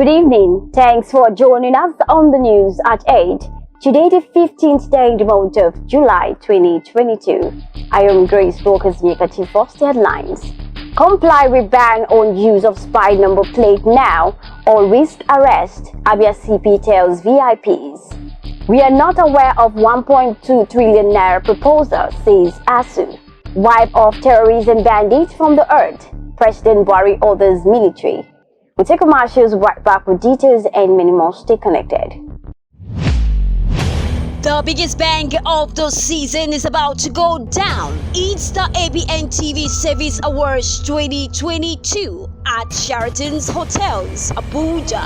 Good evening. Thanks for joining us on the news at 8. Today, the 15th day in the month of July 2022. I am Grace Walker's Yekati First Headlines. Comply with ban on use of spy number plate now or risk arrest, Abia CP tells VIPs. We are not aware of 1.2 trillion naira proposal, says ASU. Wipe off terrorists and bandits from the earth, President Buhari orders military. We'll take commercials right back with details and many more. Stay connected. The biggest bang of the season is about to go down. It's the ABN TV Service Awards 2022 at Sheraton's Hotels, Abuja.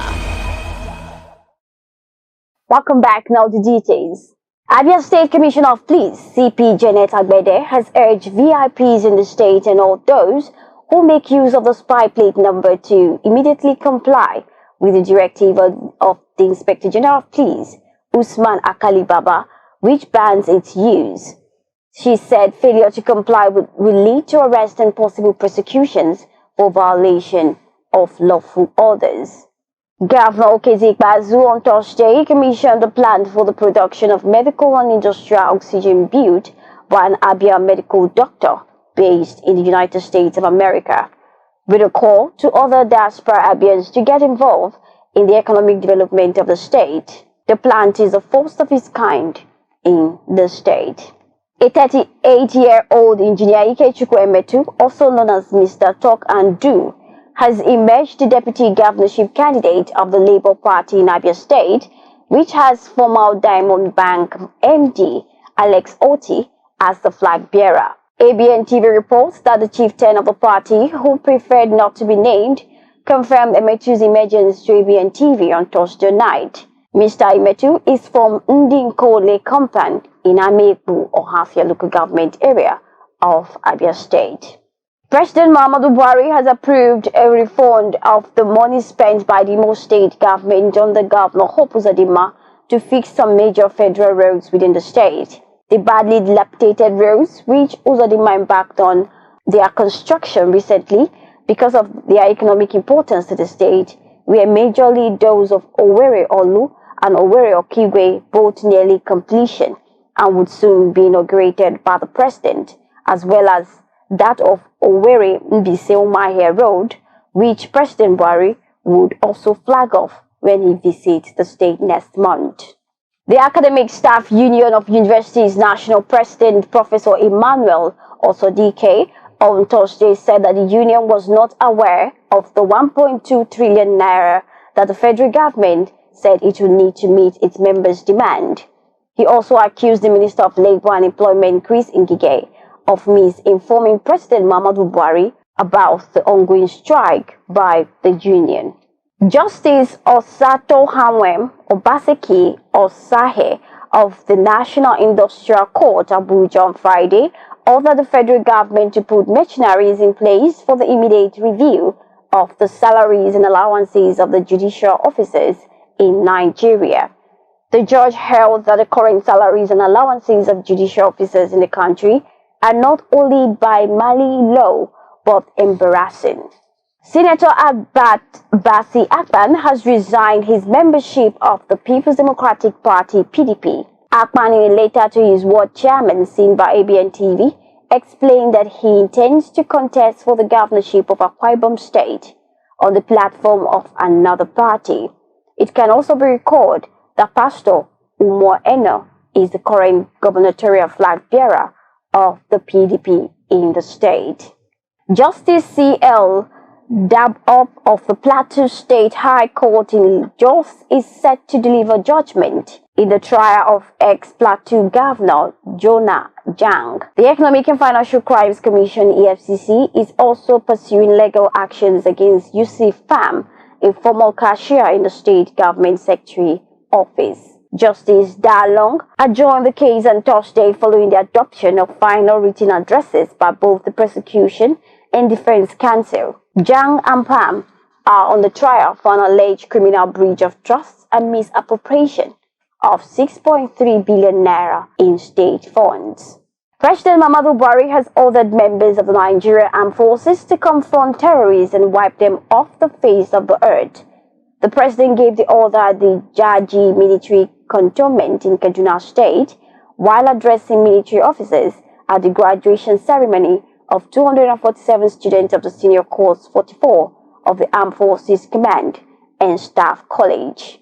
Welcome back. Now the details. Abia State Commissioner of Police, CP Janet Agbede, has urged VIPs in the state and all those who make use of the spy plate number to immediately comply with the directive of the Inspector General of Police, Usman Akali Baba, which bans its use. She said failure to comply will lead to arrest and possible prosecutions for violation of lawful orders. Governor Okezie Ikpeazu on Thursday commissioned a plan for the production of medical and industrial oxygen built by an Abia medical doctor based in the United States of America, with a call to other diaspora Abians to get involved in the economic development of the state. The plant is the first of its kind in the state. A 38-year-old engineer Ikechukwu Emetu, also known as Mr. Talk and Do, has emerged the deputy governorship candidate of the Labour Party in Abia State, which has former Diamond Bank MD Alex Oti as the flag bearer. ABN TV reports that the chieftain of the party, who preferred not to be named, confirmed Emetu's emergence to ABN TV on Thursday night. Mr. Emetu is from Ndinkole Compound in Amebu or Hafia local government area of Abia State. President Muhammadu Buhari has approved a refund of the money spent by the Imo State government under Governor Hope Uzodinma to fix some major federal roads within the state. The badly dilapidated roads, which Uzodinma embarked on their construction recently because of their economic importance to the state, were majorly those of Owerri Olu and Owerri Okigwe, both nearly completion, and would soon be inaugurated by the president, as well as that of Owerri Mbise Umahiya Road, which President Buhari would also flag off when he visits the state next month. The Academic Staff Union of University's National President, Professor Emmanuel Osodike, on Thursday said that the union was not aware of the 1.2 trillion naira that the federal government said it would need to meet its members' demand. He also accused the Minister of Labour and Employment, Chris Ngige, of misinforming President Muhammadu Buhari about the ongoing strike by the union. Justice Osato Hamwem Obaseki Osahe of the National Industrial Court, Abuja, on Friday, ordered the federal government to put machineries in place for the immediate review of the salaries and allowances of the judicial officers in Nigeria. The judge held that the current salaries and allowances of judicial officers in the country are not only by Mali law but embarrassing. Senator Abbat Basi Akpan has resigned his membership of the People's Democratic Party (PDP). Akpan, in a letter to his ward chairman seen by ABN TV, explained that he intends to contest for the governorship of Akwa Ibom State on the platform of another party. It can also be recalled that Pastor Umar Eno is the current gubernatorial flag bearer of the PDP in the state. Justice C.L. Dabop of the Plateau State High Court in Jos is set to deliver judgment in the trial of ex-Plateau Governor Jonah Jang. The Economic and Financial Crimes Commission (EFCC) is also pursuing legal actions against Yusuf Pham, a former cashier in the state government secretary office. Justice Dalong adjourned the case on Thursday following the adoption of final written addresses by both the prosecution and defense counsel. Jang and Pham are on the trial for an alleged criminal breach of trust and misappropriation of 6.3 billion naira in state funds. President Muhammadu Buhari has ordered members of the Nigerian Armed Forces to confront terrorists and wipe them off the face of the earth. The president gave the order at the Jaji military cantonment in Kaduna State while addressing military officers at the graduation ceremony of 247 students of the Senior Course 44 of the Armed Forces Command and Staff College.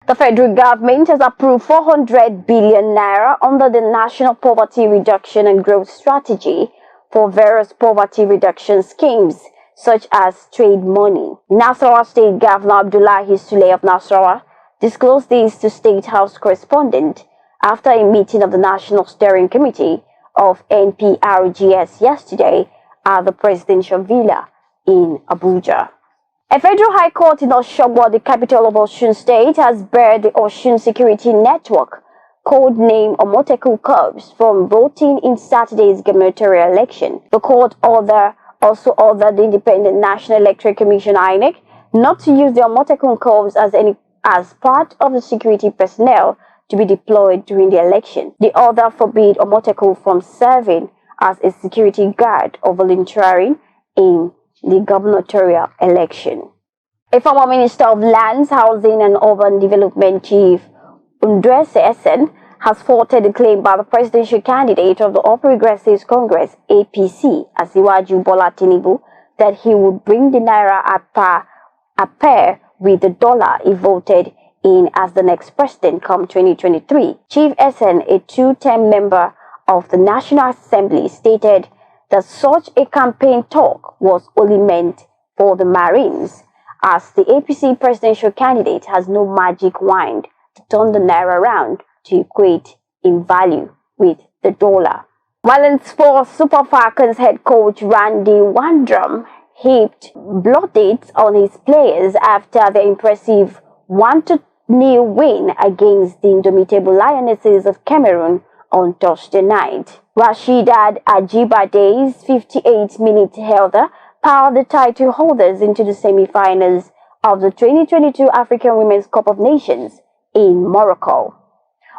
The federal government has approved 400 billion naira under the National Poverty Reduction and Growth Strategy for various poverty reduction schemes, such as trade money. Nasarawa State Governor Abdullahi Sule of Nasarawa disclosed this to State House correspondent after a meeting of the National Steering Committee of NPRGS yesterday at the Presidential Villa in Abuja. A federal high court in Osogbo, the capital of Osun State, has barred the Osun Security Network, codenamed Omoteku Corps, from voting in Saturday's gubernatorial election. The court also ordered the Independent National Electoral Commission (INEC) not to use the Omoteku Corps as part of the security personnel to be deployed during the election. The order forbade Omoteku from serving as a security guard or volunteering in the gubernatorial election. A former Minister of Lands, Housing and Urban Development, Chief Ndwese Essen, has faulted the claim by the presidential candidate of the All Progressives Congress (APC), Asiwaju Bola Tinubu, that he would bring the naira at pair with the dollar if voted in as the next president come 2023. Chief Essen, a two-term member of the National Assembly, stated that such a campaign talk was only meant for the Marines, as the APC presidential candidate has no magic wand to turn the naira around to equate in value with the dollar. While in sports, Super Falcons head coach Randy Wandrum heaped plaudits on his players after the impressive 1-0 win against the indomitable Lionesses of Cameroon on Thursday night. Rasheedat Ajibade's 58-minute header powered the title holders into the semi-finals of the 2022 African Women's Cup of Nations in Morocco.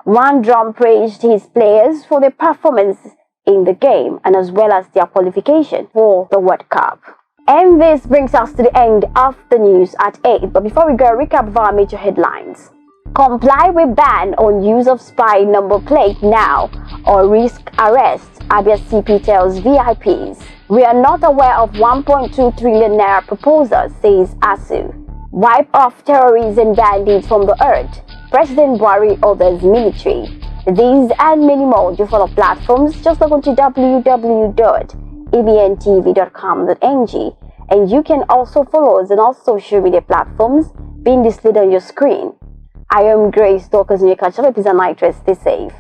Wandrum praised his players for their performance in the game and as well as their qualification for the World Cup. And this brings us to the end of the news at 8. But before we go, a recap of our major headlines. Comply with ban on use of spy number plate now or risk arrest, Abia CP tells VIPs. We are not aware of 1.2 trillion naira proposal, says ASU. Wipe off terrorists and bandits from the earth, President Buhari orders military. These and many more do follow platforms. Just log on to www.abntv.com.ng, and you can also follow us on all social media platforms being displayed on your screen. I am Grace Dorcas, and you catch up. Please, and night rest. Stay safe.